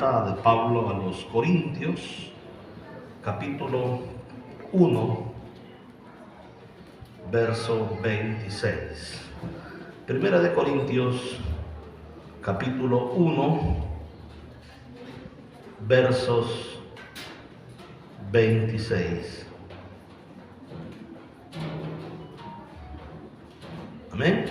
carta de Pablo a los Corintios, capítulo 1, verso 26. Primera de Corintios, capítulo 1, versos 26. Amén.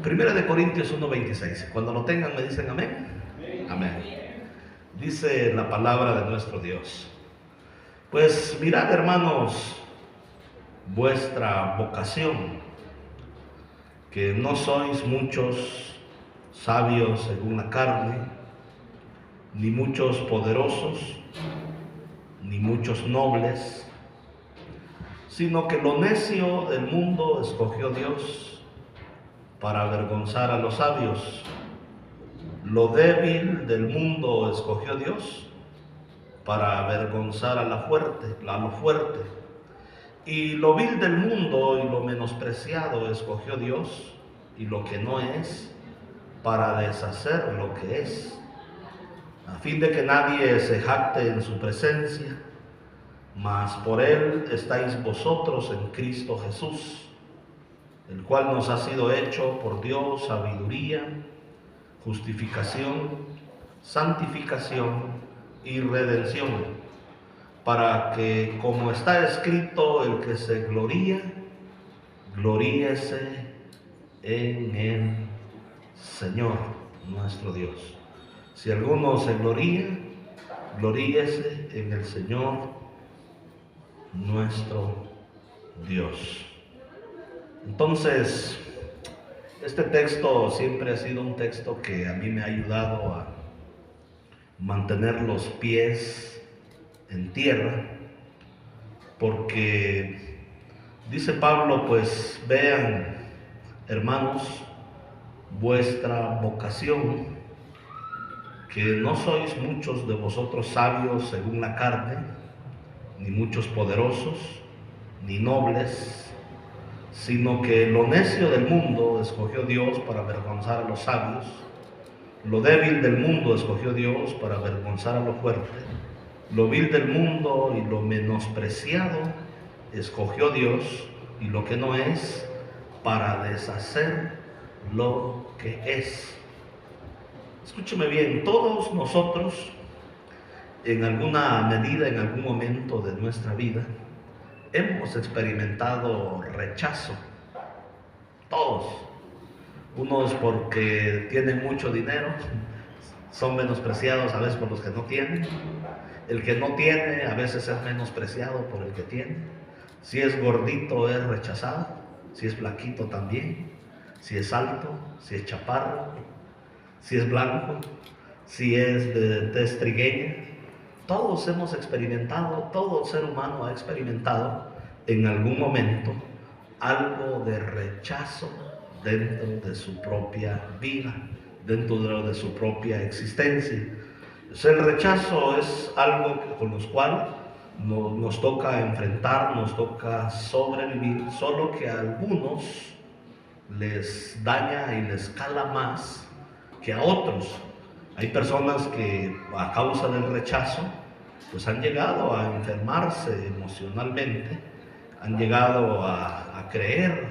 Primera de Corintios 1:26. Cuando lo tengan me dicen amén. Amén. Dice la palabra de nuestro Dios: pues mirad, hermanos, vuestra vocación, que no sois muchos sabios según la carne, ni muchos poderosos, ni muchos nobles, sino que lo necio del mundo escogió Dios para avergonzar a los sabios. Lo débil del mundo escogió Dios para avergonzar a lo fuerte. Y lo vil del mundo y lo menospreciado escogió Dios, y lo que no es, para deshacer lo que es, a fin de que nadie se jacte en su presencia. Mas por él estáis vosotros en Cristo Jesús, el cual nos ha sido hecho por Dios sabiduría, justificación, santificación y redención, para que, como está escrito, el que se gloría, gloríese en el Señor nuestro Dios. Si alguno se gloría, gloríese en el Señor nuestro Dios. Entonces, este texto siempre ha sido un texto que a mí me ha ayudado a mantener los pies en tierra, porque dice Pablo, pues vean, hermanos, vuestra vocación, que no sois muchos de vosotros sabios según la carne, ni muchos poderosos, ni nobles, sino que lo necio del mundo escogió Dios para avergonzar a los sabios. Lo débil del mundo escogió Dios para avergonzar a lo fuerte. Lo vil del mundo y lo menospreciado escogió Dios, y lo que no es, para deshacer lo que es. Escúcheme bien, todos nosotros, en alguna medida, en algún momento de nuestra vida, hemos experimentado rechazo. Todos. Unos porque tienen mucho dinero, son menospreciados a veces por los que no tienen. El que no tiene a veces es menospreciado por el que tiene. Si es gordito es rechazado, si es flaquito también, si es alto, si es chaparro, si es blanco, si es de tez trigueña. Todos hemos experimentado, todo ser humano ha experimentado en algún momento algo de rechazo dentro de su propia vida, dentro de su propia existencia. El rechazo es algo con lo cual nos toca enfrentar, nos toca sobrevivir, solo que a algunos les daña y les cala más que a otros. Hay personas que a causa del rechazo pues han llegado a enfermarse emocionalmente, han llegado a creer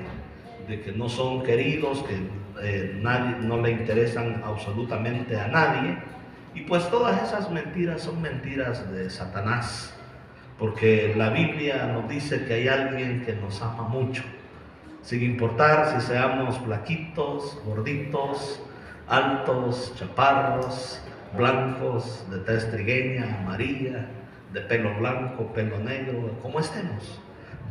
de que no son queridos, que no le interesan absolutamente a nadie. Y pues todas esas mentiras son mentiras de Satanás, porque la Biblia nos dice que hay alguien que nos ama mucho, sin importar si seamos flaquitos, gorditos, altos, chaparros, blancos, de tez trigueña, amarilla, de pelo blanco, pelo negro, como estemos.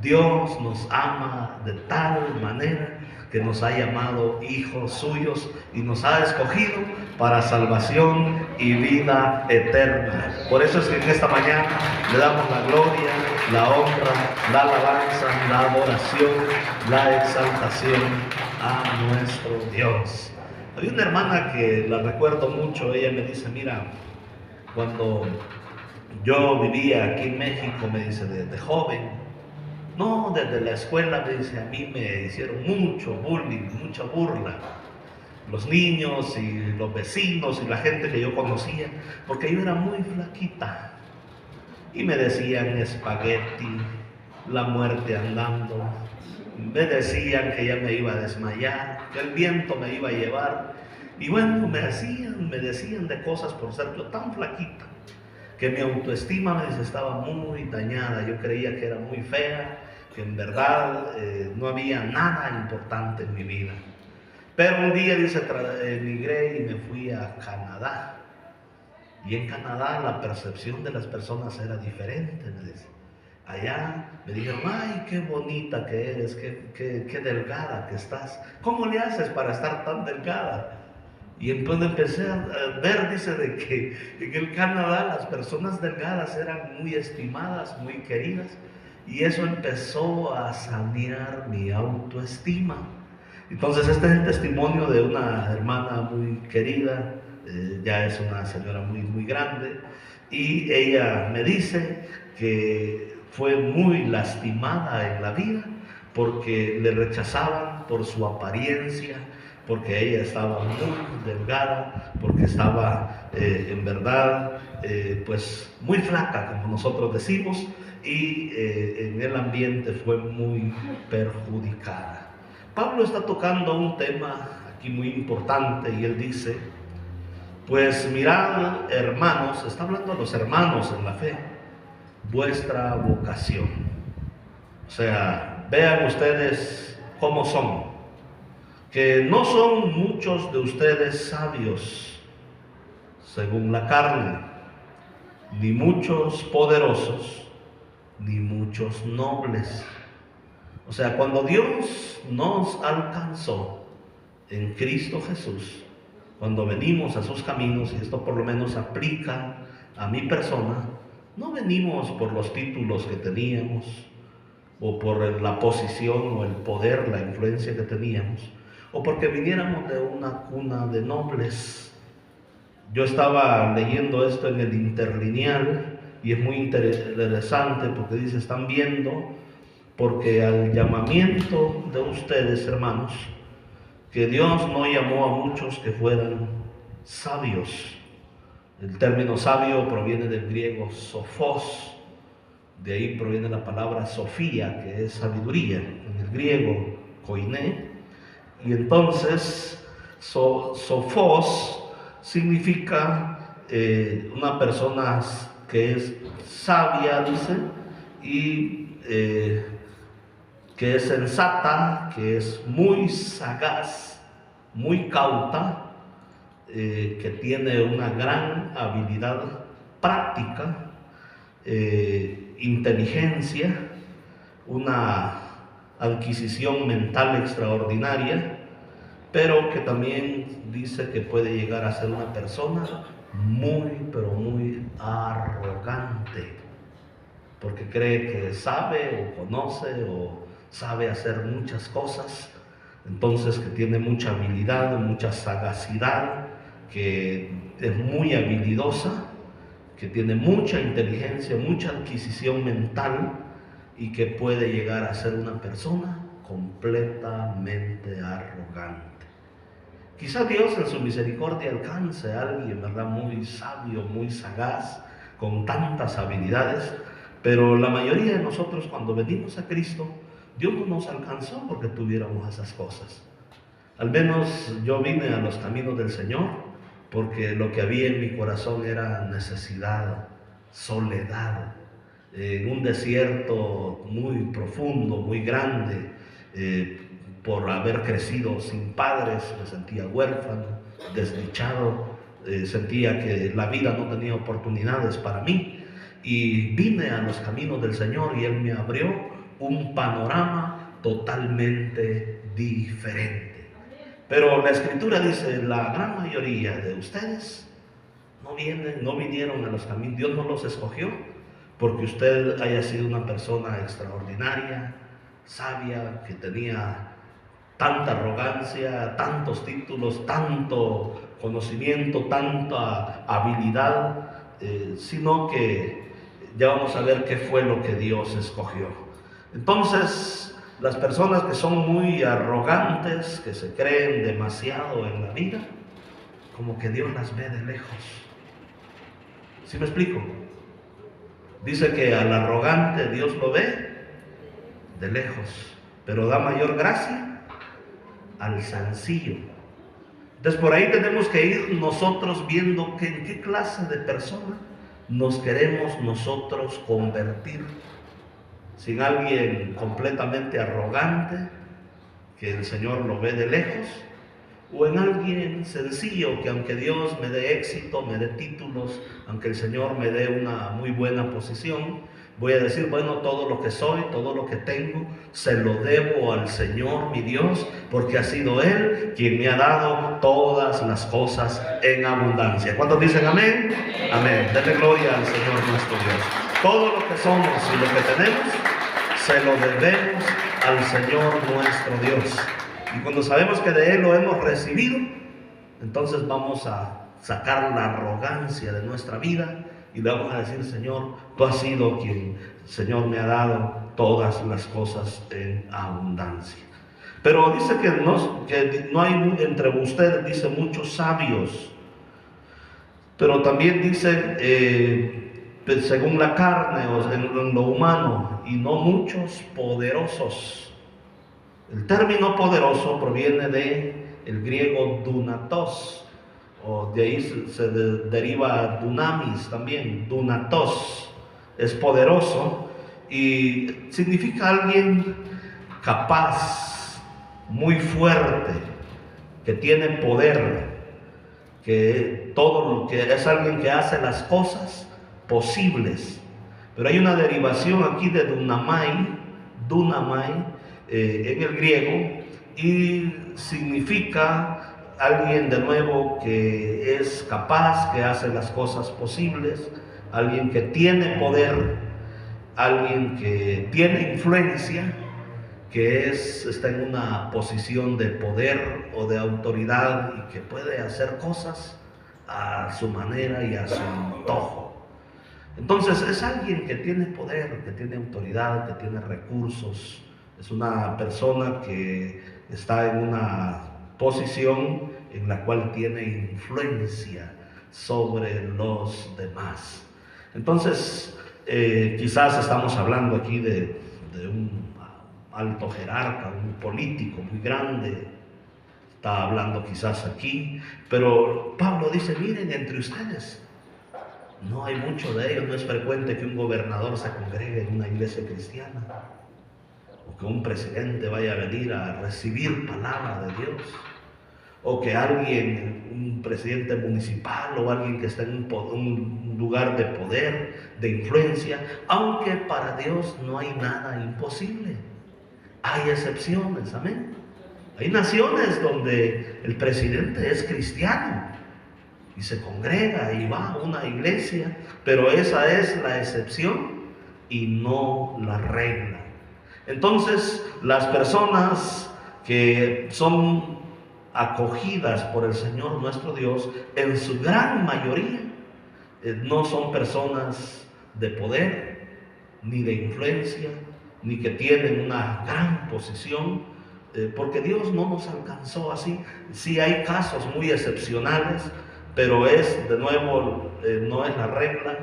Dios nos ama de tal manera que nos ha llamado hijos suyos y nos ha escogido para salvación y vida eterna. Por eso es que en esta mañana le damos la gloria, la honra, la alabanza, la adoración, la exaltación a nuestro Dios. Había una hermana que la recuerdo mucho. Ella me dice: mira, cuando yo vivía aquí en México, me dice, desde joven, no, desde la escuela, me dice, a mí me hicieron mucho bullying, mucha burla, los niños y los vecinos y la gente que yo conocía, porque yo era muy flaquita, y me decían espagueti, la muerte andando, me decían que ya me iba a desmayar, que el viento me iba a llevar, y bueno, me decían de cosas por ser yo tan flaquita, que mi autoestima, me dice, estaba muy dañada. Yo creía que era muy fea, que en verdad no había nada importante en mi vida. Pero un día, dice, emigré y me fui a Canadá. Y en Canadá la percepción de las personas era diferente, me dice. Allá me dijeron: ay, qué bonita que eres, qué delgada que estás. ¿Cómo le haces para estar tan delgada? Y entonces empecé a ver, dice, de que en el Canadá las personas delgadas eran muy estimadas, muy queridas, y eso empezó a sanear mi autoestima. Entonces este es el testimonio de una hermana muy querida, ya es una señora muy grande, y ella me dice que fue muy lastimada en la vida porque le rechazaban por su apariencia, porque ella estaba muy delgada, porque estaba en verdad pues muy flaca, como nosotros decimos, y en el ambiente fue muy perjudicada. Pablo está tocando un tema aquí muy importante y él dice: pues mirad, hermanos, está hablando a los hermanos en la fe, vuestra vocación. O sea, vean ustedes cómo son, que no son muchos de ustedes sabios según la carne, ni muchos poderosos, ni muchos nobles. O sea, cuando Dios nos alcanzó en Cristo Jesús, cuando venimos a sus caminos, y esto por lo menos aplica a mi persona, no venimos por los títulos que teníamos, o por la posición o el poder, la influencia que teníamos, o porque viniéramos de una cuna de nobles. Yo estaba leyendo esto en el interlineal y es muy interesante porque dice: están viendo, porque al llamamiento de ustedes, hermanos, que Dios no llamó a muchos que fueran sabios. El término sabio proviene del griego sophos, de ahí proviene la palabra sofía, que es sabiduría, en el griego koiné. Y entonces sophos significa una persona que es sabia, dice, y que es sensata, que es muy sagaz, muy cauta, que tiene una gran habilidad práctica, inteligencia, una adquisición mental extraordinaria, pero que también dice que puede llegar a ser una persona pero muy arrogante, porque cree que sabe o conoce o sabe hacer muchas cosas, entonces que tiene mucha habilidad, mucha sagacidad, que es muy habilidosa, que tiene mucha inteligencia, mucha adquisición mental y que puede llegar a ser una persona completamente arrogante. Quizá Dios en su misericordia alcance a alguien, ¿verdad?, muy sabio, muy sagaz, con tantas habilidades, pero la mayoría de nosotros cuando venimos a Cristo, Dios no nos alcanzó porque tuviéramos esas cosas. Al menos yo vine a los caminos del Señor porque lo que había en mi corazón era necesidad, soledad, en un desierto muy profundo, muy grande, por haber crecido sin padres, me sentía huérfano, desdichado, sentía que la vida no tenía oportunidades para mí, y vine a los caminos del Señor y Él me abrió un panorama totalmente diferente. Pero la Escritura dice, la gran mayoría de ustedes no vinieron a los caminos, Dios no los escogió porque usted haya sido una persona extraordinaria, sabia, que tenía tanta arrogancia, tantos títulos, tanto conocimiento, tanta habilidad, sino que ya vamos a ver qué fue lo que Dios escogió. Entonces, las personas que son muy arrogantes, que se creen demasiado en la vida, como que Dios las ve de lejos. ¿Sí me explico? Dice que al arrogante Dios lo ve de lejos, pero da mayor gracia al sencillo. Entonces por ahí tenemos que ir nosotros viendo en qué clase de persona nos queremos nosotros convertir. Si en alguien completamente arrogante, que el Señor lo ve de lejos, o en alguien sencillo, que aunque Dios me dé éxito, me dé títulos, aunque el Señor me dé una muy buena posición, voy a decir, bueno, todo lo que soy, todo lo que tengo, se lo debo al Señor mi Dios, porque ha sido Él quien me ha dado todas las cosas en abundancia. ¿Cuántos dicen amén? Amén. Denle gloria al Señor nuestro Dios. Todo lo que somos y lo que tenemos, se lo debemos al Señor nuestro Dios. Y cuando sabemos que de Él lo hemos recibido, entonces vamos a sacar la arrogancia de nuestra vida y le vamos a decir, Señor, tú has sido quien, Señor, me ha dado todas las cosas en abundancia. Pero dice que no hay entre ustedes, dice, muchos sabios. Pero también dice, según la carne o en lo humano, y no muchos poderosos. El término poderoso proviene del griego dunatos, o de ahí se deriva dunamis también. Dunatos es poderoso y significa alguien capaz, muy fuerte, que tiene poder, que es alguien que hace las cosas posibles. Pero hay una derivación aquí de dunamai en el griego, y significa alguien de nuevo que es capaz, que hace las cosas posibles, alguien que tiene poder, alguien que tiene influencia, que está en una posición de poder o de autoridad y que puede hacer cosas a su manera y a su antojo. Entonces es alguien que tiene poder, que tiene autoridad, que tiene recursos. Es una persona que está en una posición en la cual tiene influencia sobre los demás. Entonces, quizás estamos hablando aquí de un alto jerarca, un político muy grande, está hablando quizás aquí, pero Pablo dice, miren, entre ustedes no hay mucho de ellos, no es frecuente que un gobernador se congregue en una iglesia cristiana, o que un presidente vaya a venir a recibir palabra de Dios, o que alguien, un presidente municipal o alguien que está en un lugar de poder, de influencia, aunque para Dios no hay nada imposible. Hay excepciones, amén. Hay naciones donde el presidente es cristiano y se congrega y va a una iglesia, pero esa es la excepción y no la regla. Entonces, las personas que son acogidas por el Señor nuestro Dios, en su gran mayoría, no son personas de poder, ni de influencia, ni que tienen una gran posición, porque Dios no nos alcanzó así. Sí hay casos muy excepcionales, pero de nuevo, no es la regla,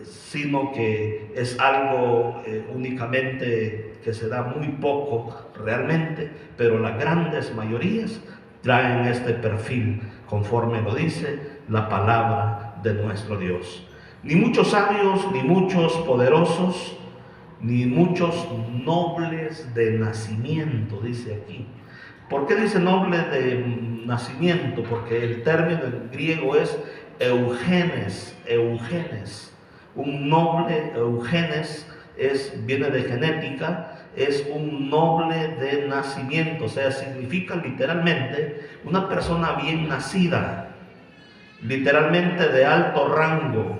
sino que es algo únicamente que se da muy poco realmente, pero las grandes mayorías traen este perfil, conforme lo dice la palabra de nuestro Dios. Ni muchos sabios, ni muchos poderosos, ni muchos nobles de nacimiento, dice aquí. ¿Por qué dice noble de nacimiento? Porque el término en griego es eugenes. Un noble, eugenes, viene de genética, es un noble de nacimiento, o sea, significa literalmente una persona bien nacida, literalmente de alto rango,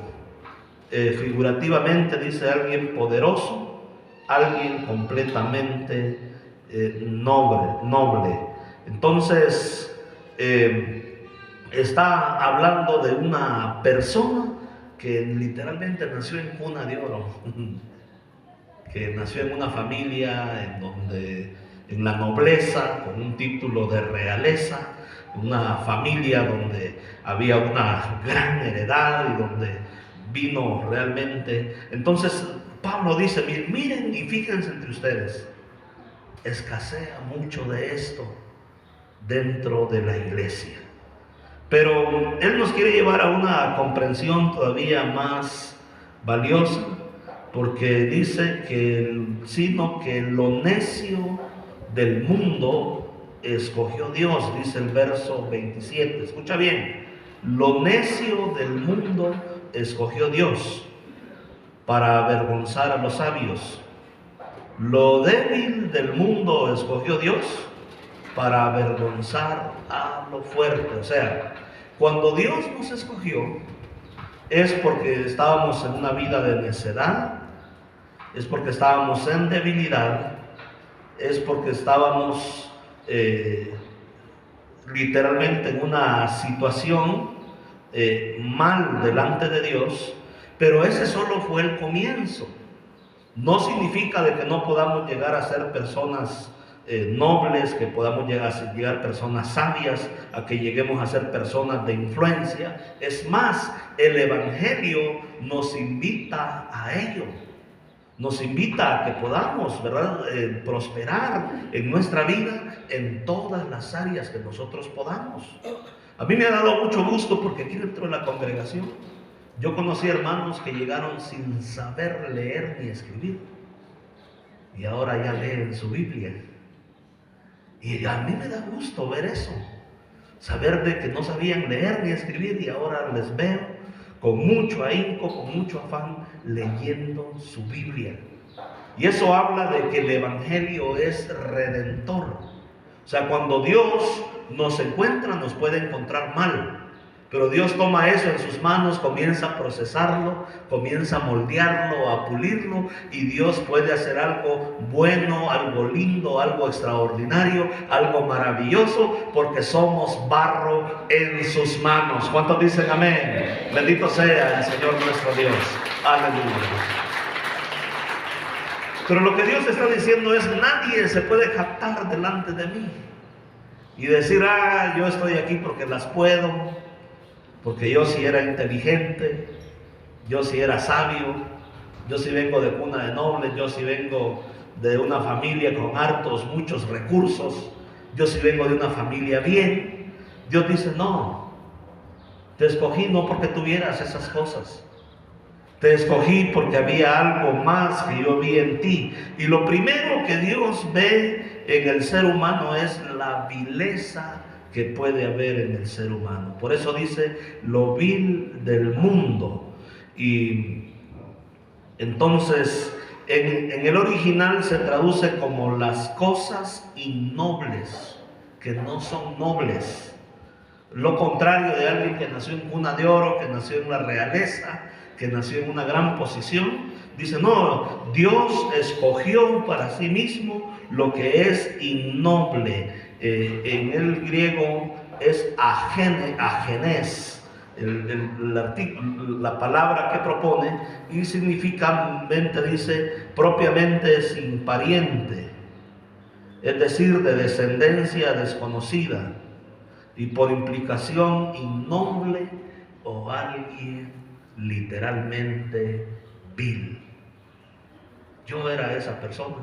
figurativamente dice alguien poderoso, alguien completamente noble. Entonces, está hablando de una persona que literalmente nació en cuna de oro, que nació en una familia en donde, en la nobleza, con un título de realeza, una familia donde había una gran heredad y donde vino realmente. Entonces Pablo dice, miren y fíjense entre ustedes, escasea mucho de esto dentro de la iglesia. Pero él nos quiere llevar a una comprensión todavía más valiosa, porque dice que sino que lo necio del mundo escogió Dios, dice el verso 27. Escucha bien, lo necio del mundo escogió Dios para avergonzar a los sabios. Lo débil del mundo escogió Dios para avergonzar a lo fuerte. O sea, cuando Dios nos escogió, es porque estábamos en una vida de necedad, es porque estábamos en debilidad, es porque estábamos literalmente en una situación mal delante de Dios, pero ese solo fue el comienzo. No significa de que no podamos llegar a ser personas nobles, que podamos llegar a ser personas sabias, a que lleguemos a ser personas de influencia. Es más, el Evangelio nos invita a ello. Nos invita a que podamos, ¿verdad?, prosperar en nuestra vida en todas las áreas que nosotros podamos. A mí me ha dado mucho gusto porque aquí dentro de la congregación yo conocí hermanos que llegaron sin saber leer ni escribir y ahora ya leen su Biblia. Y a mí me da gusto ver eso, saber de que no sabían leer ni escribir y ahora les veo con mucho ahínco, con mucho afán, leyendo su Biblia. Y eso habla de que el Evangelio es redentor. O sea, cuando Dios nos encuentra, nos puede encontrar mal. Pero Dios toma eso en sus manos, comienza a procesarlo, comienza a moldearlo, a pulirlo, y Dios puede hacer algo bueno, algo lindo, algo extraordinario, algo maravilloso, porque somos barro en sus manos. ¿Cuántos dicen amén? Bendito sea el Señor nuestro Dios. Aleluya. Pero lo que Dios está diciendo es, nadie se puede jactar delante de mí y decir, yo estoy aquí porque las puedo, porque yo sí era inteligente, yo sí era sabio, yo sí vengo de cuna de nobles, yo sí vengo de una familia con muchos recursos, yo sí vengo de una familia bien. Dios dice, no, te escogí no porque tuvieras esas cosas, te escogí porque había algo más que yo vi en ti. Y lo primero que Dios ve en el ser humano es la vileza que puede haber en el ser humano. Por eso dice lo vil del mundo. Y entonces en el original se traduce como las cosas innobles, que no son nobles. Lo contrario de alguien que nació en cuna de oro, que nació en la realeza, que nació en una gran posición. Dice, no, Dios escogió para sí mismo lo que es innoble. En el griego es agenes, la palabra que propone, y significa, dice, propiamente sin pariente, es decir, de descendencia desconocida, y por implicación innoble o alguien literalmente vil. Yo era esa persona.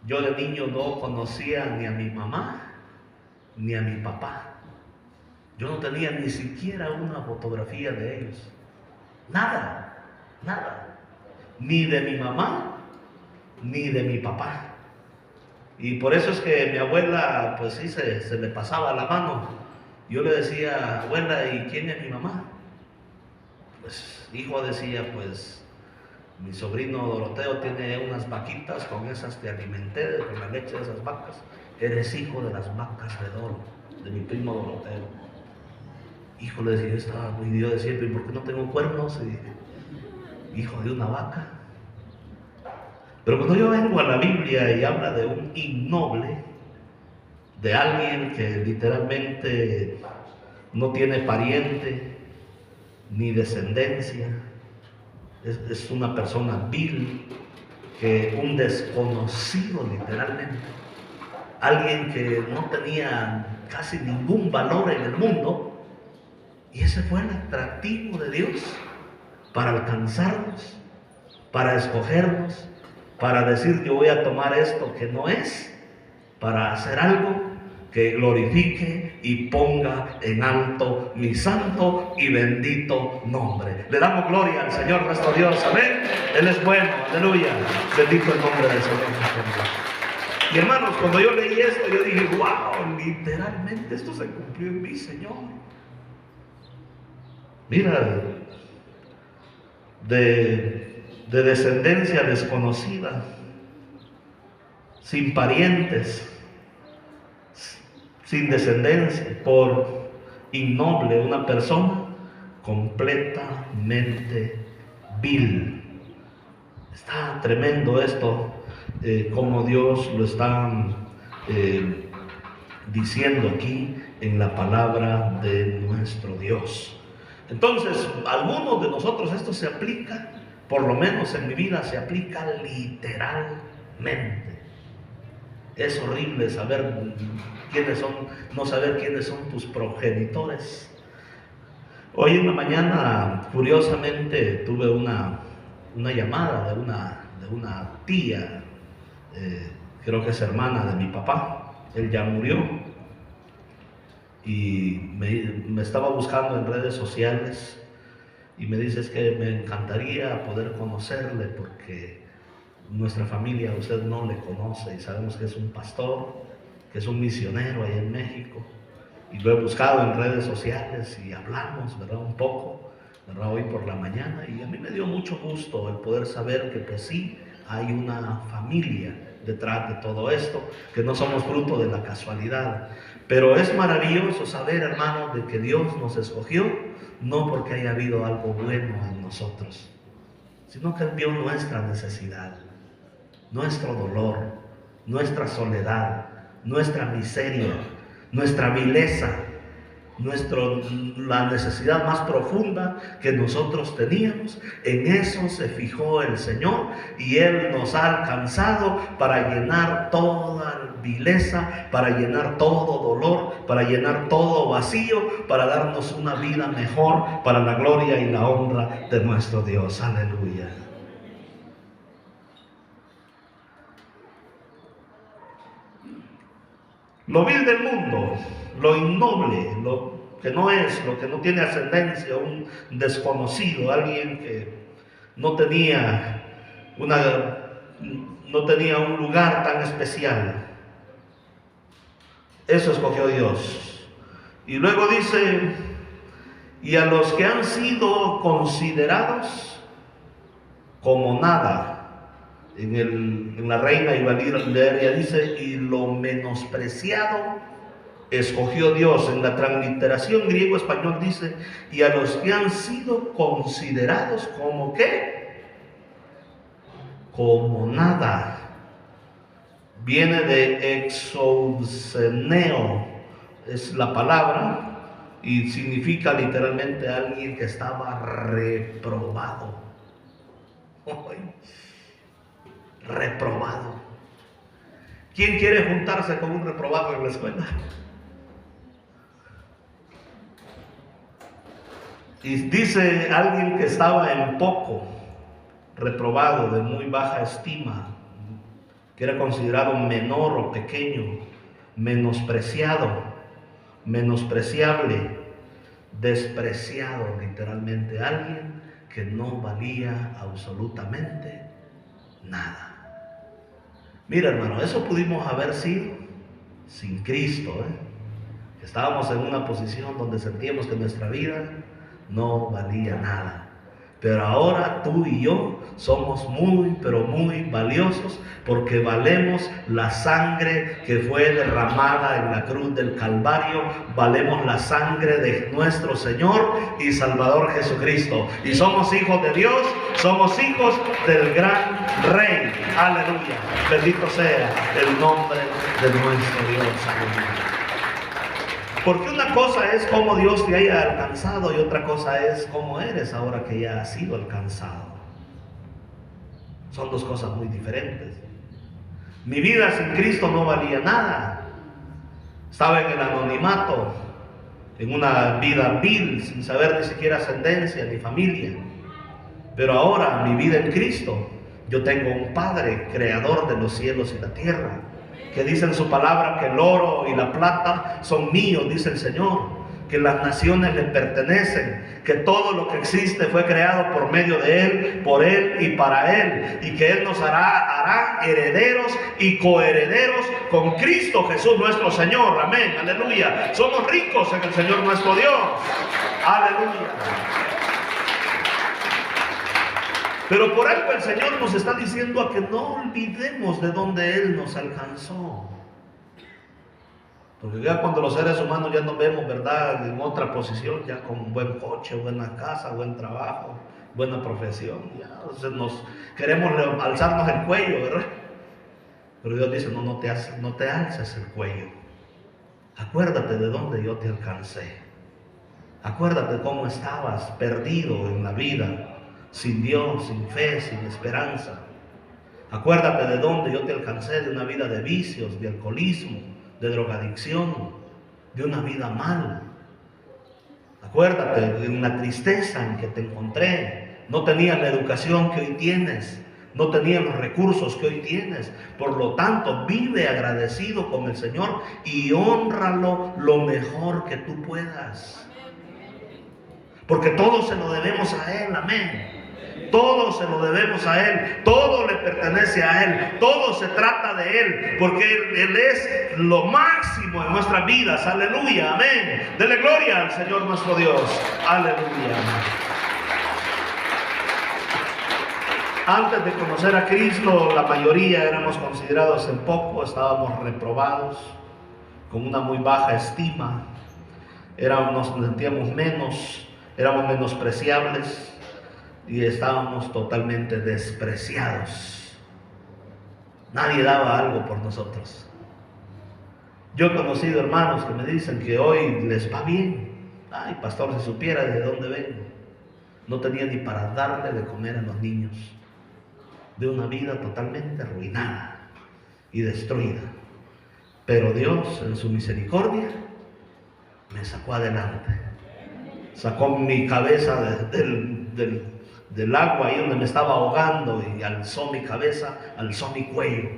Yo de niño no conocía ni a mi mamá ni a mi papá. Yo no tenía ni siquiera una fotografía de ellos. Nada. Ni de mi mamá ni de mi papá. Y por eso es que mi abuela, pues sí, se le pasaba la mano. Yo le decía, abuela, ¿y quién es mi mamá? Pues hijo decía, pues Mi sobrino Doroteo tiene unas vaquitas, con esas te alimenté, con la leche de esas vacas. Eres hijo de las vacas de Doro, de mi primo Doroteo. Hijo, le decía, yo estaba muy Dios de siempre, ¿y por qué no tengo cuernos? Y, hijo de una vaca. Pero cuando yo vengo a la Biblia y habla de un innoble, de alguien que literalmente no tiene pariente ni descendencia, es una persona vil, que un desconocido literalmente, alguien que no tenía casi ningún valor en el mundo, y ese fue el atractivo de Dios para alcanzarnos, para escogernos, para decir yo voy a tomar esto que no es, para hacer algo que glorifique y ponga en alto mi santo y bendito nombre. Le damos gloria al Señor nuestro Dios, amén. Él es bueno, aleluya. Bendito el nombre del Señor nuestro Dios. Y hermanos, cuando yo leí esto, yo dije, wow, literalmente esto se cumplió en mí, Señor. Mira, de descendencia desconocida, sin parientes, sin descendencia, por innoble, una persona completamente vil. Está tremendo esto, como Dios lo está diciendo aquí en la palabra de nuestro Dios. Entonces, a algunos de nosotros esto se aplica, por lo menos en mi vida se aplica literalmente. Es horrible saber quiénes son, no saber quiénes son tus progenitores. Hoy en la mañana, curiosamente, tuve una llamada de una tía, creo que es hermana de mi papá. Él ya murió y me estaba buscando en redes sociales y me dice, es que me encantaría poder conocerle porque nuestra familia usted no le conoce y sabemos que es un pastor, que es un misionero ahí en México, y lo he buscado en redes sociales y hablamos, ¿verdad? Un poco, ¿verdad? Hoy por la mañana, y a mí me dio mucho gusto el poder saber que pues sí, hay una familia detrás de todo esto, que no somos fruto de la casualidad. Pero es maravilloso saber, hermanos, de que Dios nos escogió, no porque haya habido algo bueno en nosotros, sino que Él vio nuestra necesidad, nuestro dolor, nuestra soledad, nuestra miseria, nuestra vileza, la necesidad más profunda que nosotros teníamos. En eso se fijó el Señor y Él nos ha alcanzado para llenar toda vileza, para llenar todo dolor, para llenar todo vacío, para darnos una vida mejor, para la gloria y la honra de nuestro Dios. Aleluya. Lo vil del mundo, lo innoble, lo que no es, lo que no tiene ascendencia, un desconocido, alguien que no tenía un lugar tan especial. Eso escogió Dios. Y luego dice, y a los que han sido considerados como nada. En la Reina y Valera dice, y lo menospreciado escogió Dios. En la transliteración griego-español dice, y a los que han sido considerados como ¿qué? Como nada. Viene de exouseneo, es la palabra, y significa literalmente alguien que estaba reprobado. Reprobado. ¿Quién quiere juntarse con un reprobado en la escuela? Y dice alguien que estaba en poco, reprobado, de muy baja estima, que era considerado menor o pequeño, menospreciado, menospreciable, despreciado, literalmente, alguien que no valía absolutamente nada. Mira, hermano, eso pudimos haber sido sin Cristo, Estábamos en una posición donde sentíamos que nuestra vida no valía nada. Pero ahora tú y yo somos muy, pero muy valiosos porque valemos la sangre que fue derramada en la cruz del Calvario. Valemos la sangre de nuestro Señor y Salvador Jesucristo. Y somos hijos de Dios, somos hijos del gran Rey. Aleluya. Bendito sea el nombre de nuestro Dios. Aleluya. Porque una cosa es cómo Dios te haya alcanzado y otra cosa es cómo eres ahora que ya has sido alcanzado. Son dos cosas muy diferentes. Mi vida sin Cristo no valía nada. Estaba en el anonimato, en una vida vil, sin saber ni siquiera ascendencia ni familia. Pero ahora mi vida en Cristo, yo tengo un Padre, creador de los cielos y la tierra, que dice en su palabra que el oro y la plata son míos, dice el Señor, que las naciones le pertenecen, que todo lo que existe fue creado por medio de Él, por Él y para Él, y que Él nos hará herederos y coherederos con Cristo Jesús nuestro Señor. Amén, aleluya. Somos ricos en el Señor nuestro Dios. Aleluya. Pero por algo el Señor nos está diciendo a que no olvidemos de dónde Él nos alcanzó. Porque ya cuando los seres humanos ya nos vemos, ¿verdad?, en otra posición, ya con un buen coche, buena casa, buen trabajo, buena profesión, ya nos queremos alzarnos el cuello, ¿verdad? Pero Dios dice, no te alces el cuello. Acuérdate de dónde yo te alcancé. Acuérdate cómo estabas perdido en la vida, sin Dios, sin fe, sin esperanza. Acuérdate de dónde yo te alcancé, de una vida de vicios, de alcoholismo, de drogadicción, de una vida mal. Acuérdate de una tristeza en que te encontré. No tenías la educación que hoy tienes, no tenías los recursos que hoy tienes. Por lo tanto, vive agradecido con el Señor y hónralo lo mejor que tú puedas. Porque todo se lo debemos a Él, amén. Todo se lo debemos a Él, todo le pertenece a Él, todo se trata de Él, porque Él es lo máximo en nuestras vidas. Aleluya, amén. Dele gloria al Señor nuestro Dios. Aleluya. Antes de conocer a Cristo, la mayoría éramos considerados en poco, estábamos reprobados, con una muy baja estima, nos sentíamos menos, éramos menospreciables y estábamos totalmente despreciados. Nadie daba algo por nosotros. Yo he conocido hermanos que me dicen que hoy les va bien. Ay, pastor, si supiera de dónde vengo. No tenía ni para darle de comer a los niños. De una vida totalmente arruinada y destruida. Pero Dios, en su misericordia, me sacó adelante. Sacó mi cabeza del agua ahí donde me estaba ahogando y alzó mi cabeza, alzó mi cuello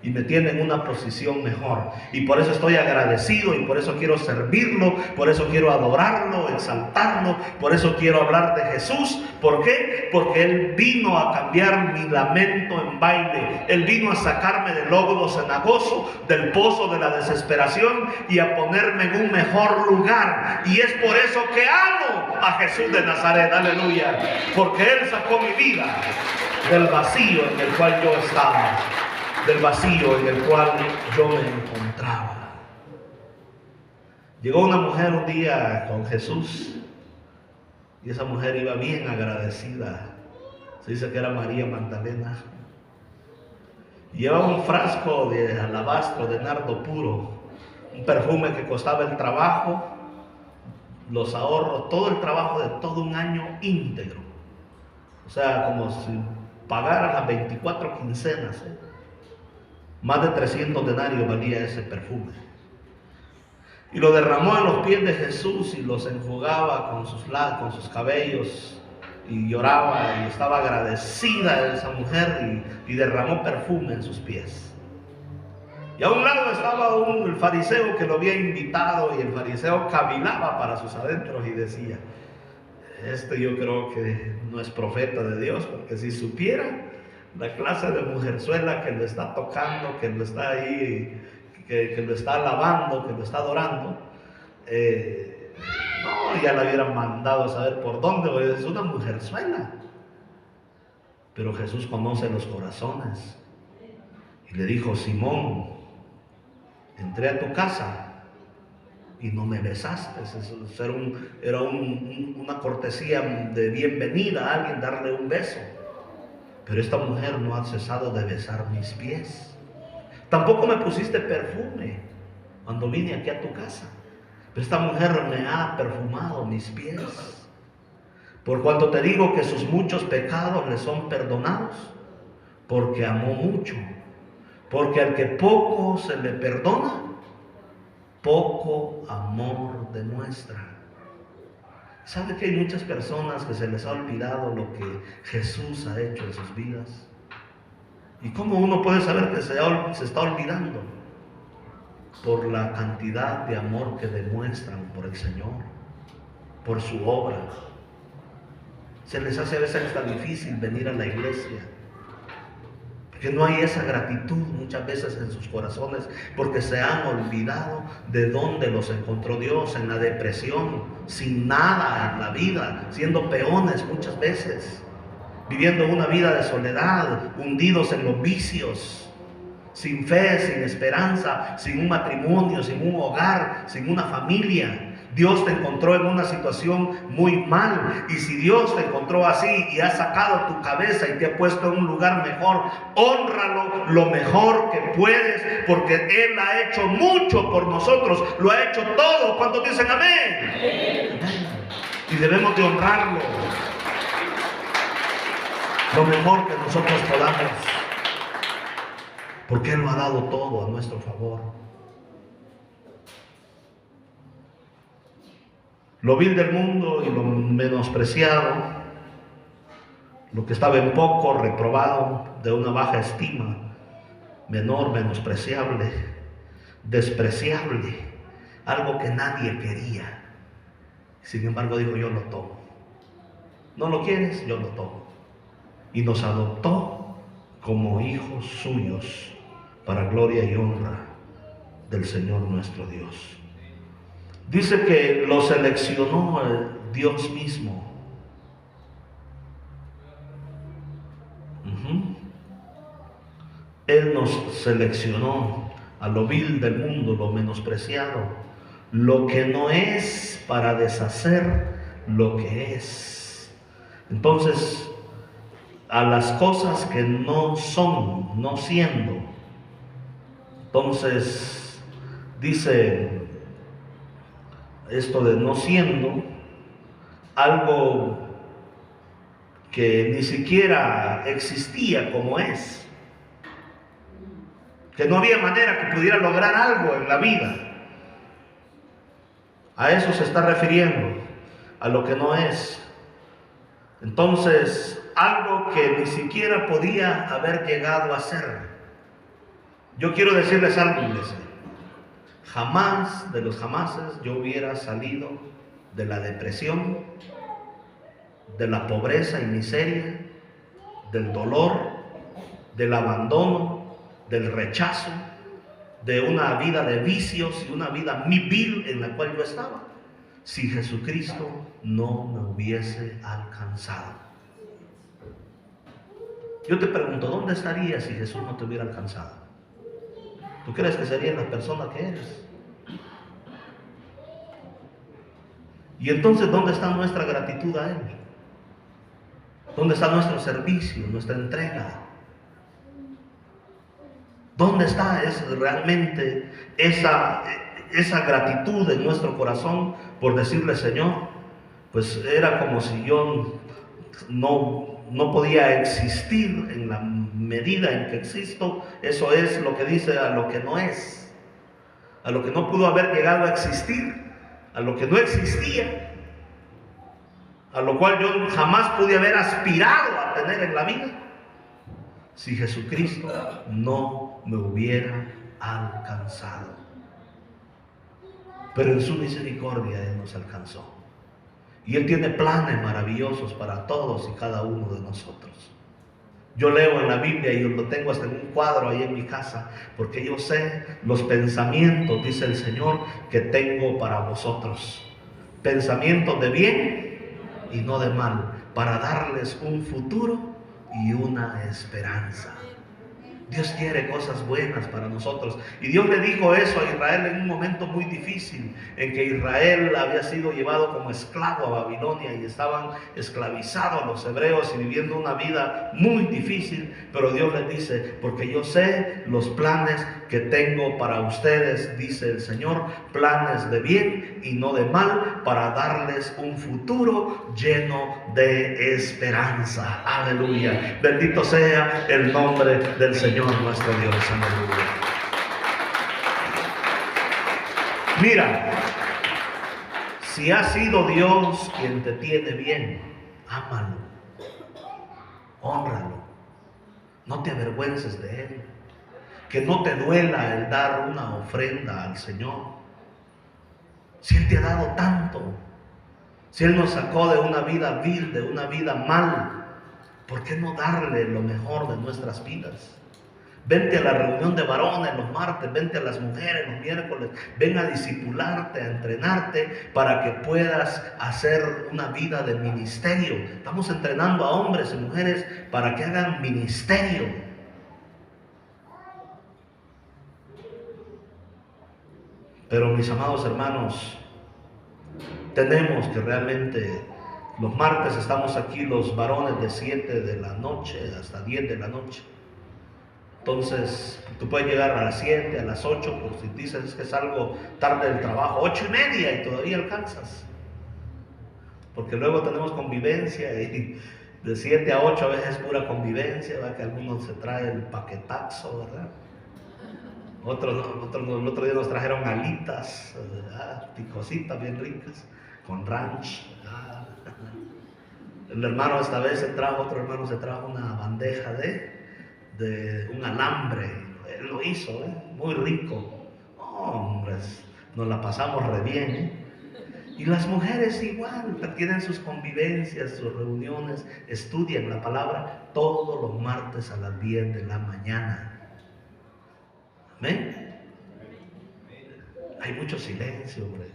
y me tiene en una posición mejor. Y por eso estoy agradecido y por eso quiero servirlo, por eso quiero adorarlo, exaltarlo, por eso quiero hablar de Jesús. ¿Por qué? Porque Él vino a cambiar mi lamento en baile. Él vino a sacarme del lodo cenagoso, del pozo de la desesperación y a ponerme en un mejor lugar. Y es por eso que amo a Jesús de Nazaret, aleluya. Porque Él sacó mi vida del vacío en el cual yo estaba, del vacío en el cual yo me encontraba. Llegó una mujer un día con Jesús y esa mujer iba bien agradecida. Se dice que era María Magdalena. Llevaba un frasco de alabastro, de nardo puro, un perfume que costaba el trabajo, los ahorros, todo el trabajo de todo un año íntegro. O sea, como si pagara las 24 quincenas. Más de 300 denarios valía ese perfume. Y lo derramó en los pies de Jesús y los enjugaba con sus cabellos y lloraba y estaba agradecida esa mujer y derramó perfume en sus pies. Y a un lado estaba el fariseo que lo había invitado y el fariseo cavilaba para sus adentros y decía: yo creo que no es profeta de Dios, porque si supiera la clase de mujerzuela que lo está tocando, que lo está ahí, que lo está alabando, que lo está adorando, No, ya la hubieran mandado a saber por dónde, porque es una mujerzuela. Pero Jesús conoce los corazones y le dijo: Simón, entré a tu casa y no me besaste. Eso era una cortesía de bienvenida a alguien, darle un beso. Pero esta mujer no ha cesado de besar mis pies. Tampoco me pusiste perfume cuando vine aquí a tu casa. Pero esta mujer me ha perfumado mis pies. Por cuanto te digo que sus muchos pecados le son perdonados, porque amó mucho. Porque al que poco se le perdona, poco amor demuestra. ¿Sabe que hay muchas personas que se les ha olvidado lo que Jesús ha hecho en sus vidas? ¿Y cómo uno puede saber que se está olvidando? Por la cantidad de amor que demuestran por el Señor, por su obra. Se les hace a veces tan difícil venir a la iglesia, porque no hay esa gratitud muchas veces en sus corazones, porque se han olvidado de dónde los encontró Dios, en la depresión, sin nada en la vida, siendo peones muchas veces, viviendo una vida de soledad, hundidos en los vicios, sin fe, sin esperanza, sin un matrimonio, sin un hogar, sin una familia. Dios te encontró en una situación muy mal, y si Dios te encontró así y ha sacado tu cabeza y te ha puesto en un lugar mejor, hónralo lo mejor que puedes, porque Él ha hecho mucho por nosotros, lo ha hecho todo. ¿Cuántos dicen amén? Amén. Y debemos de honrarlo lo mejor que nosotros podamos, porque Él lo ha dado todo a nuestro favor. Lo vil del mundo y lo menospreciado, lo que estaba en poco, reprobado, de una baja estima, menor, menospreciable, despreciable, algo que nadie quería. Sin embargo, dijo: yo lo tomo. ¿No lo quieres? Yo lo tomo. Y nos adoptó como hijos suyos, para gloria y honra del Señor nuestro Dios. Dice que lo seleccionó Dios mismo. Él nos seleccionó a lo vil del mundo, lo menospreciado, lo que no es, para deshacer lo que es. Entonces, a las cosas que no son, no siendo. Entonces, dice esto de no siendo, algo que ni siquiera existía como es, que no había manera que pudiera lograr algo en la vida. A eso se está refiriendo, a lo que no es. Entonces, algo que ni siquiera podía haber llegado a ser. Yo quiero decirles algo, iglesia. Jamás de los jamases yo hubiera salido de la depresión, de la pobreza y miseria, del dolor, del abandono, del rechazo, de una vida de vicios y una vida vil en la cual yo estaba, si Jesucristo no me hubiese alcanzado. Yo te pregunto, ¿dónde estarías si Jesús no te hubiera alcanzado? ¿Tú crees que serías la persona que eres? Y entonces, ¿dónde está nuestra gratitud a Él? ¿Dónde está nuestro servicio, nuestra entrega? ¿Dónde está realmente esa gratitud en nuestro corazón por decirle: Señor, pues era como si yo no podía existir en la medida en que existo? Eso es lo que dice a lo que no es, a lo que no pudo haber llegado a existir, a lo que no existía, a lo cual yo jamás pude haber aspirado a tener en la vida, si Jesucristo no me hubiera alcanzado. Pero en su misericordia Él nos alcanzó. Y Él tiene planes maravillosos para todos y cada uno de nosotros. Yo leo en la Biblia, y yo lo tengo hasta en un cuadro ahí en mi casa, porque yo sé los pensamientos, dice el Señor, que tengo para vosotros. pensamientos de bien y no de mal, para darles un futuro y una esperanza. Dios quiere cosas buenas para nosotros. Y Dios le dijo eso a Israel en un momento muy difícil, en que Israel había sido llevado como esclavo a Babilonia y estaban esclavizados los hebreos y viviendo una vida muy difícil. Pero Dios les dice, porque yo sé los planes que tengo para ustedes, dice el Señor, planes de bien y no de mal, para darles un futuro lleno de esperanza. Aleluya. Bendito sea el nombre del Señor nuestro Dios. Aleluya. Mira, si ha sido Dios quien te tiene bien, ámalo, hónralo, no te avergüences de Él. Que no te duela el dar una ofrenda al Señor. Si Él te ha dado tanto, si Él nos sacó de una vida vil, de una vida mal, ¿por qué no darle lo mejor de nuestras vidas? Vente a la reunión de varones los martes, vente a las mujeres los miércoles, ven a discipularte, a entrenarte para que puedas hacer una vida de ministerio. Estamos entrenando a hombres y mujeres para que hagan ministerio. Pero mis amados hermanos, tenemos que realmente, los martes estamos aquí los varones de 7 de la noche hasta 10 de la noche. Entonces, tú puedes llegar a las 7, a las 8, por si dices que salgo tarde del trabajo, 8:30 y todavía alcanzas. Porque luego tenemos convivencia y de 7 a 8 a veces es pura convivencia, ¿verdad? Que algunos se trae el paquetazo, ¿verdad? El otro día nos trajeron alitas, picositas bien ricas, con ranch. El hermano esta vez otro hermano se trajo una bandeja de un alambre. Él lo hizo, muy rico. Hombres, nos la pasamos re bien. Y las mujeres igual, tienen sus convivencias, sus reuniones, estudian la palabra todos los martes a las 10 de la mañana. ¿Amén? Hay mucho silencio, hombre.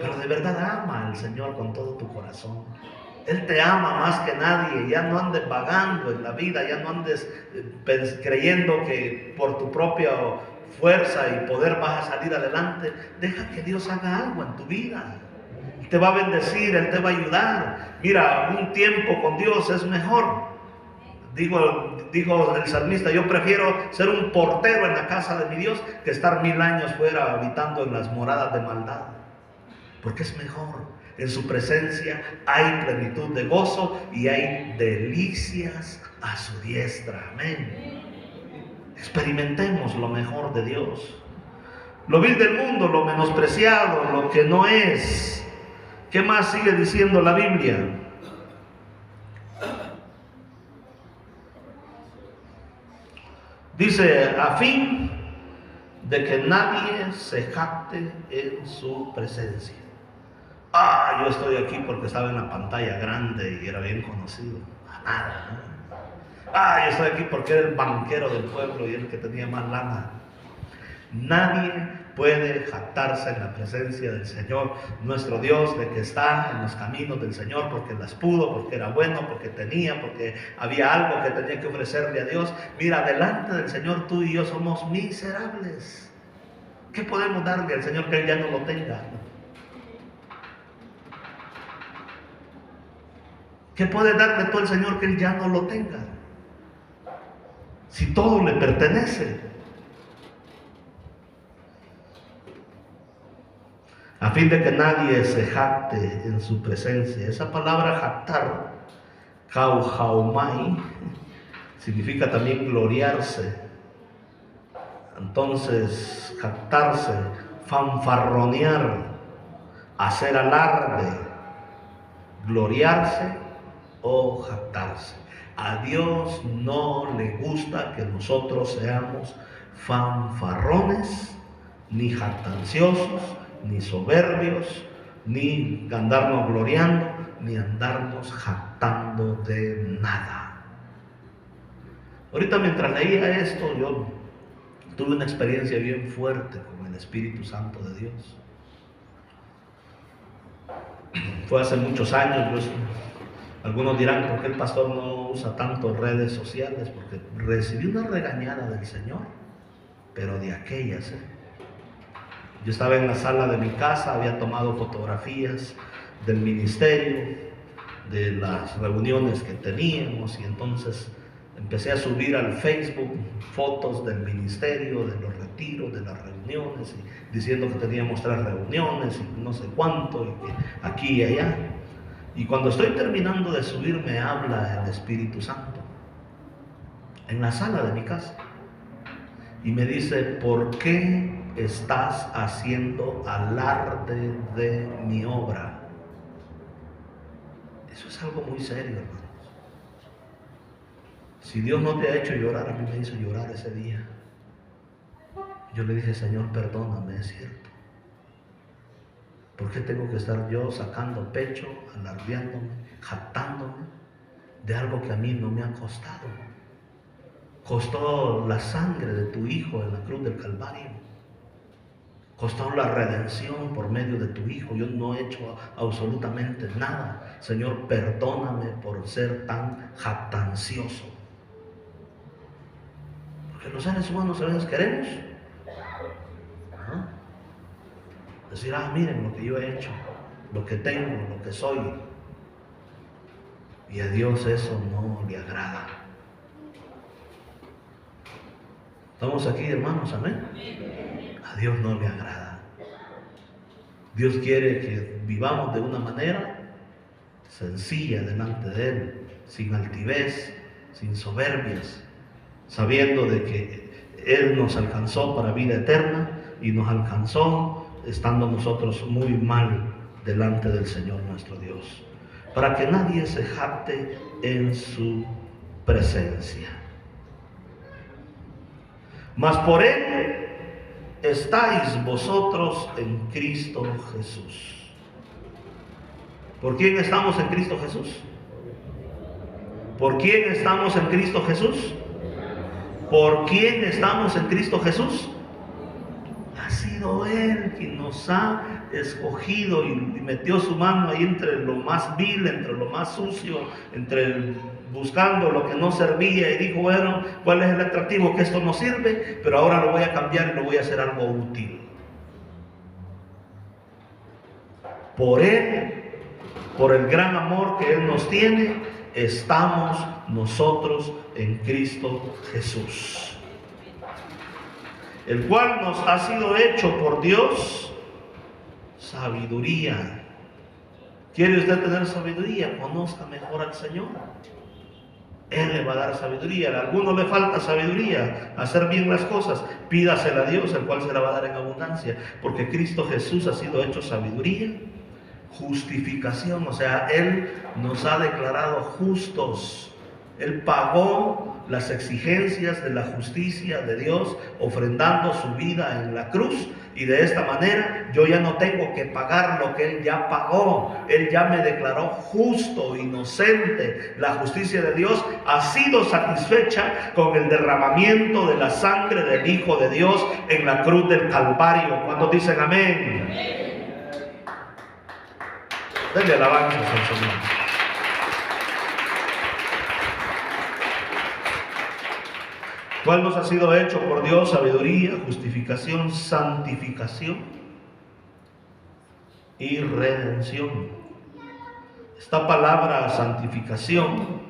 Pero de verdad ama al Señor con todo tu corazón. Él te ama más que nadie. Ya no andes vagando en la vida, ya no andes creyendo que por tu propia fuerza y poder vas a salir adelante. Deja que Dios haga algo en tu vida. Él te va a bendecir, Él te va a ayudar. Mira, un tiempo con Dios es mejor. Dijo el salmista, yo prefiero ser un portero en la casa de mi Dios que estar 1000 años fuera habitando en las moradas de maldad. Porque es mejor. En su presencia hay plenitud de gozo y hay delicias a su diestra. Amén. Experimentemos lo mejor de Dios. Lo vil del mundo, lo menospreciado, lo que no es. ¿Qué más sigue diciendo la Biblia? Dice, a fin de que nadie se jacte en su presencia. Yo estoy aquí porque estaba en la pantalla grande y era bien conocido. Nada, ¿no? Yo estoy aquí porque era el banquero del pueblo y el que tenía más lana. Nadie puede jactarse en la presencia del Señor, nuestro Dios, de que está en los caminos del Señor porque las pudo, porque era bueno, porque tenía, porque había algo que tenía que ofrecerle a Dios. Mira, delante del Señor tú y yo somos miserables. ¿Qué podemos darle al Señor que Él ya no lo tenga? ¿Qué puede darle tú al Señor que Él ya no lo tenga? Si todo le pertenece. A fin de que nadie se jacte en su presencia. Esa palabra jactar, kaujaumai, significa también gloriarse. Entonces, jactarse, fanfarronear, hacer alarde, gloriarse o jactarse. A Dios no le gusta que nosotros seamos fanfarrones, ni jactanciosos, ni soberbios, ni andarnos gloriando, ni andarnos jactando de nada. Ahorita mientras leía esto, yo tuve una experiencia bien fuerte con el Espíritu Santo de Dios. Fue hace muchos años. Algunos dirán, ¿por qué el pastor no usa tanto redes sociales? Porque recibí una regañada del Señor, pero de aquellas. Yo estaba en la sala de mi casa, había tomado fotografías del ministerio, de las reuniones que teníamos, y entonces empecé a subir al Facebook fotos del ministerio, de los retiros, de las reuniones, y diciendo que teníamos 3 reuniones y no sé cuánto, y que aquí y allá. Y cuando estoy terminando de subir, me habla el Espíritu Santo en la sala de mi casa y me dice: ¿por qué estás haciendo alarde de mi obra? Eso es algo muy serio, hermanos. Si Dios no te ha hecho llorar, a mí me hizo llorar ese día. Yo le dije: Señor, perdóname, es cierto. ¿Por qué tengo que estar yo sacando pecho, alardeándome, jactándome de algo que a mí no me ha costado? Costó la sangre de tu Hijo en la cruz del Calvario. Costó la redención por medio de tu Hijo. Yo no he hecho absolutamente nada. Señor, perdóname por ser tan jactancioso. Porque los seres humanos a veces queremos decir: miren lo que yo he hecho, lo que tengo, lo que soy. Y a Dios eso no le agrada. ¿Estamos aquí, hermanos? Amén. A Dios no le agrada. Dios quiere que vivamos de una manera sencilla delante de Él, sin altivez, sin soberbias, sabiendo de que Él nos alcanzó para vida eterna y nos alcanzó estando nosotros muy mal delante del Señor nuestro Dios, para que nadie se jacte en su presencia. Mas por Él estáis vosotros en Cristo Jesús. ¿Por quién estamos en Cristo Jesús? ¿Por quién estamos en Cristo Jesús? ¿Por quién estamos en Cristo Jesús? Ha sido Él quien nos ha escogido y metió su mano ahí entre lo más vil, entre lo más sucio, buscando lo que no servía, y dijo: bueno, ¿cuál es el atractivo? Que esto no sirve, pero ahora lo voy a cambiar y lo voy a hacer algo útil. Por Él, por el gran amor que Él nos tiene, estamos nosotros en Cristo Jesús, el cual nos ha sido hecho por Dios sabiduría. ¿Quiere usted tener sabiduría? Conozca mejor al Señor. Él le va a dar sabiduría. A alguno le falta sabiduría, hacer bien las cosas, pídasela a Dios, el cual se la va a dar en abundancia. Porque Cristo Jesús ha sido hecho sabiduría, justificación. O sea, Él nos ha declarado justos. Él pagó las exigencias de la justicia de Dios, ofrendando su vida en la cruz. Y de esta manera yo ya no tengo que pagar lo que Él ya pagó. Él ya me declaró justo, inocente. La justicia de Dios ha sido satisfecha con el derramamiento de la sangre del Hijo de Dios en la cruz del Calvario. ¿Cuántos dicen amén? Denle alabanzas al Señor. ¿Cuál nos ha sido hecho por Dios? Sabiduría, justificación, santificación y redención. Esta palabra santificación,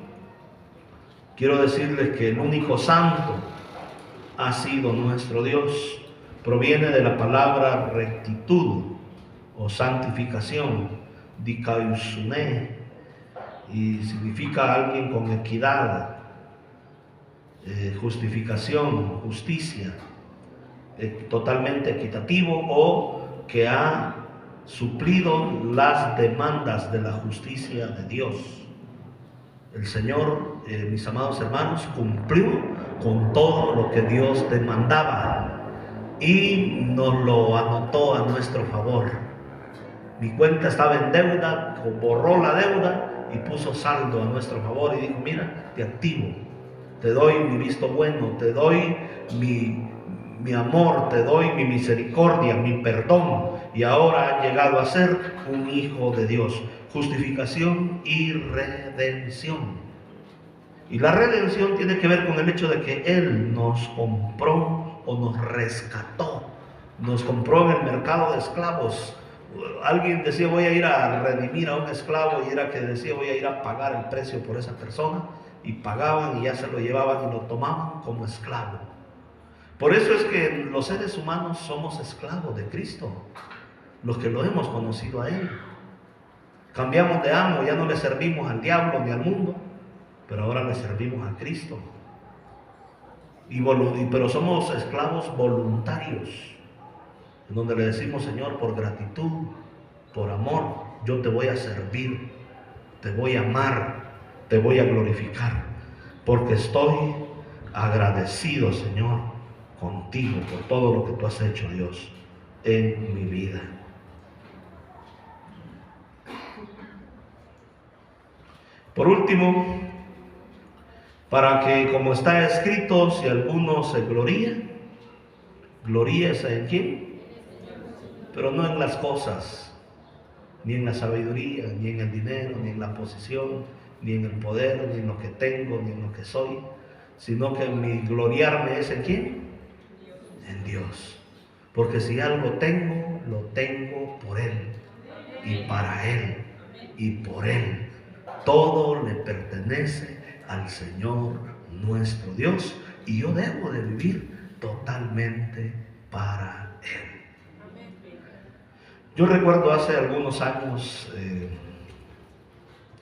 quiero decirles que el único santo ha sido nuestro Dios. Proviene de la palabra rectitud o santificación, dikaiosune, y significa alguien con equidad. Justificación, justicia, totalmente equitativo, o que ha suplido las demandas de la justicia de Dios. El Señor, mis amados hermanos, cumplió con todo lo que Dios demandaba y nos lo anotó a nuestro favor. Mi cuenta estaba en deuda, borró la deuda y puso saldo a nuestro favor y dijo: mira, te activo. Te doy mi visto bueno, te doy mi amor, te doy mi misericordia, mi perdón, y ahora has llegado a ser un hijo de Dios. Justificación y redención. Y la redención tiene que ver con el hecho de que Él nos compró o nos rescató. Nos compró en el mercado de esclavos. Alguien decía, voy a ir a redimir a un esclavo, y era que decía, voy a ir a pagar el precio por esa persona, y pagaban y ya se lo llevaban y lo tomaban como esclavo. Por eso es que los seres humanos somos esclavos de Cristo, los que lo hemos conocido a Él. Cambiamos de amo, ya no le servimos al diablo ni al mundo, pero ahora le servimos a Cristo. Pero somos esclavos voluntarios, en donde le decimos, Señor, por gratitud, por amor, yo te voy a servir, te voy a amar, te voy a glorificar, porque estoy agradecido, Señor, contigo por todo lo que tú has hecho, Dios, en mi vida. Por último, para que, como está escrito, si alguno se gloría, gloríese en quién, pero no en las cosas, ni en la sabiduría, ni en el dinero, ni en la posición, ni en el poder, ni en lo que tengo, ni en lo que soy, sino que mi gloriarme es en quién, en Dios. Porque si algo tengo, lo tengo por Él, y para Él, y por Él. Todo le pertenece al Señor nuestro Dios, y yo debo de vivir totalmente para Él. Yo recuerdo hace algunos años,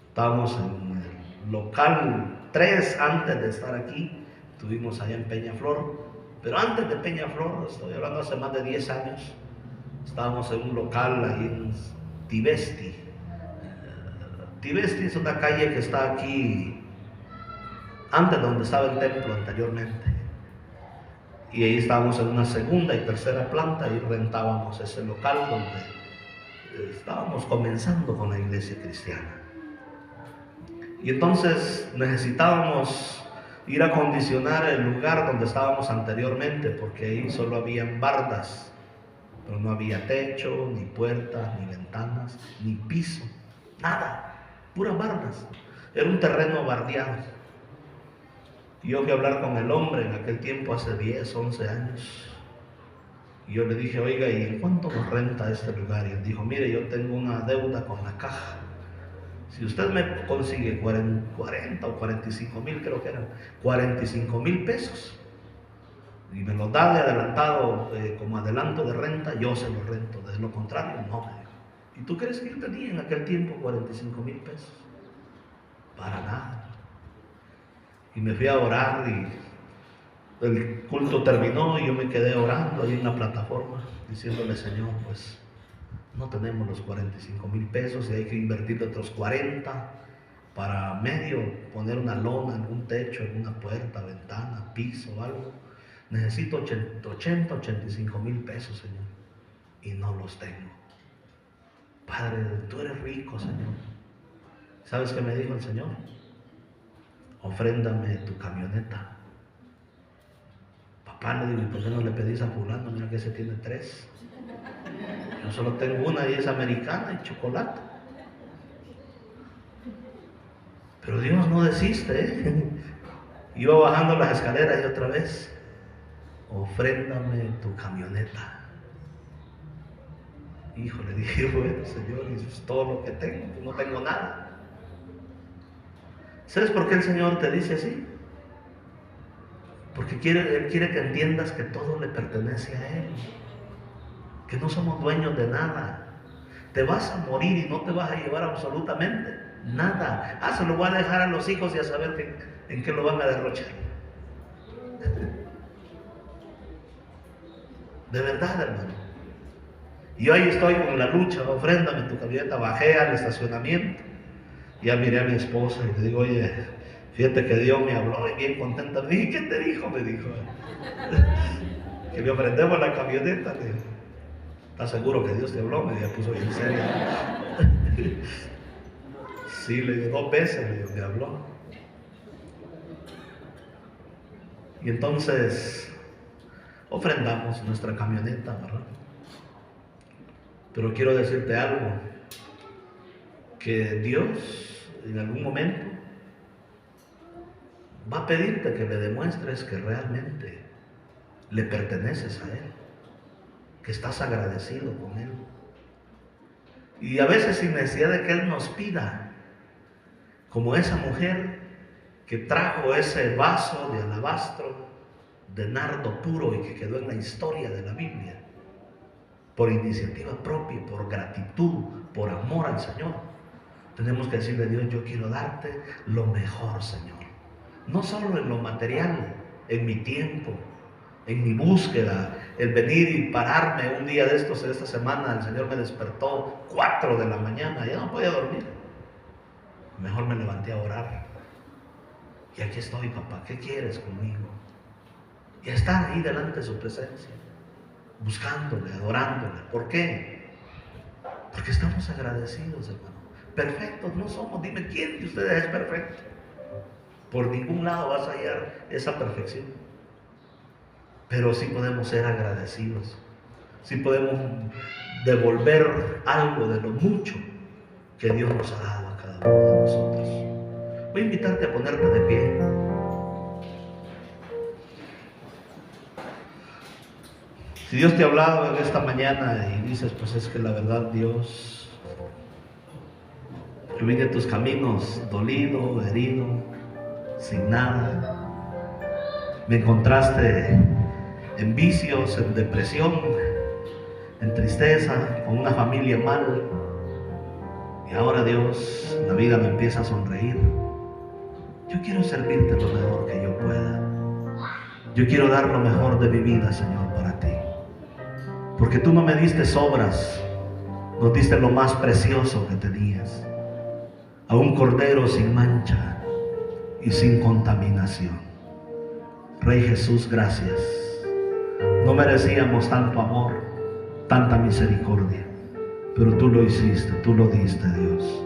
estábamos en el local 3 antes de estar aquí, estuvimos allá en Peñaflor, pero antes de Peñaflor, estoy hablando hace más de 10 años, estábamos en un local ahí en Tivesti. Tivesti es una calle que está aquí, antes donde estaba el templo anteriormente. Y ahí estábamos en una segunda y tercera planta y rentábamos ese local donde estábamos comenzando con la iglesia cristiana. Y entonces necesitábamos ir a acondicionar el lugar donde estábamos anteriormente, porque ahí solo habían bardas, pero no había techo, ni puertas, ni ventanas, ni piso, nada, puras bardas. Era un terreno bardeado. Y yo fui a hablar con el hombre en aquel tiempo, hace 10, 11 años. Y yo le dije, oiga, ¿y en cuánto nos renta este lugar? Y él dijo, mire, yo tengo una deuda con la caja. Si usted me consigue 40 o 45 mil, creo que eran 45 mil pesos, y me los da de adelantado, como adelanto de renta, yo se los rento. De lo contrario, no, me dijo. ¿Y tú crees que yo tenía en aquel tiempo 45 mil pesos? Para nada. Y me fui a orar, y el culto terminó y yo me quedé orando ahí en la plataforma, diciéndole, Señor, pues no tenemos los 45 mil pesos y hay que invertir otros 40 para medio poner una lona, algún techo, alguna puerta, ventana, piso o algo. Necesito 80, 85 mil pesos, Señor, y no los tengo. Padre, tú eres rico, Señor. ¿Sabes qué me dijo el Señor? Ofréndame tu camioneta. Papá, le digo, ¿y por qué no le pedís a fulano? Mira que ese tiene 3. Yo solo tengo una y es americana y chocolate. Pero Dios no desiste, ¿eh? Iba bajando las escaleras y otra vez, ofréndame tu camioneta. Hijo, le dije, bueno, Señor, y es todo lo que tengo, no tengo nada. ¿Sabes por qué el Señor te dice así? Porque Él quiere que entiendas que todo le pertenece a Él, que no somos dueños de nada. Te vas a morir y no te vas a llevar absolutamente nada. Se lo voy a dejar a los hijos y a saber en qué lo van a derrochar. De verdad, hermano. Y hoy estoy con la lucha, ofréndame tu camioneta. Bajé al estacionamiento, ya miré a mi esposa y le digo, oye, fíjate que Dios me habló, y bien contenta. Le dije, ¿qué te dijo? Me dijo, que me ofrendemos la camioneta. Le dije, ¿estás seguro que Dios te habló? Me puso bien serio. Sí, le digo, 2 veces me habló. Y entonces ofrendamos nuestra camioneta, ¿verdad? Pero quiero decirte algo, que Dios en algún momento va a pedirte que le demuestres que realmente le perteneces a Él, que estás agradecido con Él. Y a veces sin necesidad de que Él nos pida, como esa mujer que trajo ese vaso de alabastro de nardo puro y que quedó en la historia de la Biblia, por iniciativa propia, por gratitud, por amor al Señor. Tenemos que decirle a Dios, yo quiero darte lo mejor, Señor. No solo en lo material, en mi tiempo, en mi búsqueda, el venir y pararme un día de estos, esta semana, el Señor me despertó 4 de la mañana, ya no podía dormir. Mejor me levanté a orar. Y aquí estoy, papá, ¿qué quieres conmigo? Y estar ahí delante de su presencia, buscándole, adorándole. ¿Por qué? Porque estamos agradecidos, hermano. Perfectos no somos. Dime, ¿quién de ustedes es perfecto? Por ningún lado vas a hallar esa perfección. Pero sí podemos ser agradecidos. Sí podemos devolver algo de lo mucho que Dios nos ha dado a cada uno de nosotros. Voy a invitarte a ponerte de pie. Si Dios te ha hablado en esta mañana y dices, pues es que la verdad, Dios, yo vine a tus caminos dolido, herido, sin nada. Me encontraste en vicios, en depresión, en tristeza, con una familia mal. Y ahora, Dios, la vida me empieza a sonreír. Yo quiero servirte lo mejor que yo pueda. Yo quiero dar lo mejor de mi vida, Señor, para ti. Porque tú no me diste sobras, nos diste lo más precioso que tenías. A un cordero sin mancha y sin contaminación. Rey Jesús, gracias. No merecíamos tanto amor, tanta misericordia, pero tú lo hiciste, tú lo diste, Dios.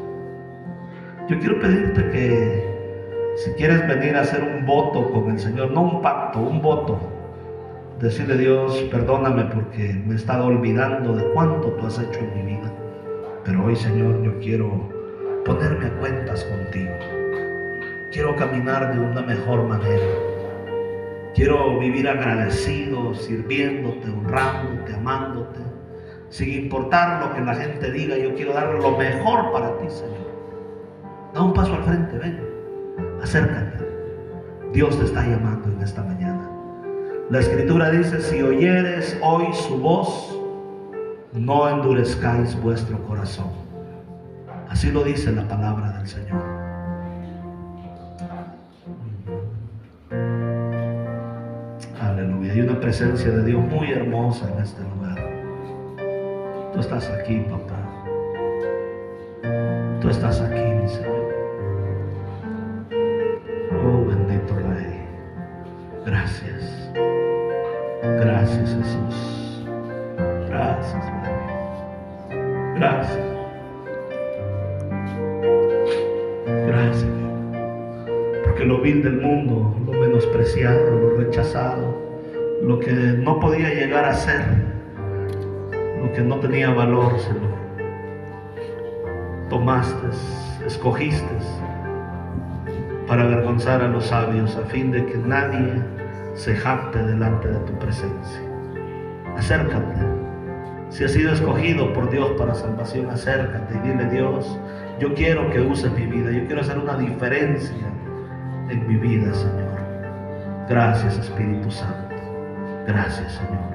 Yo quiero pedirte que si quieres venir a hacer un voto con el Señor, no un pacto, un voto, decirle a Dios, perdóname porque me he estado olvidando de cuánto tú has hecho en mi vida, pero hoy, Señor, yo quiero ponerme a cuentas contigo. Quiero caminar de una mejor manera. Quiero vivir agradecido, sirviéndote, honrándote, amándote, sin importar lo que la gente diga. Yo quiero dar lo mejor para ti, Señor. Da un paso al frente, ven, acércate. Dios te está llamando en esta mañana. La Escritura dice, si oyeres hoy su voz, no endurezcáis vuestro corazón. Así lo dice la palabra del Señor. Aleluya. Hay una presencia de Dios muy hermosa en este lugar. Tú estás aquí, papá. Tú estás aquí, mi Señor. Oh, bendito Rey. Gracias. Gracias, Jesús. Gracias, Rey. Gracias. Gracias. Porque lo vil del mundo, lo menospreciado, lo rechazado, lo que no podía llegar a ser, lo que no tenía valor, Señor, tomaste, escogiste para avergonzar a los sabios, a fin de que nadie se jacte delante de tu presencia. Acércate. Si has sido escogido por Dios para salvación, acércate y dile, Dios, yo quiero que uses mi vida, yo quiero hacer una diferencia en mi vida, Señor. Gracias, Espíritu Santo. Gracias, Señor.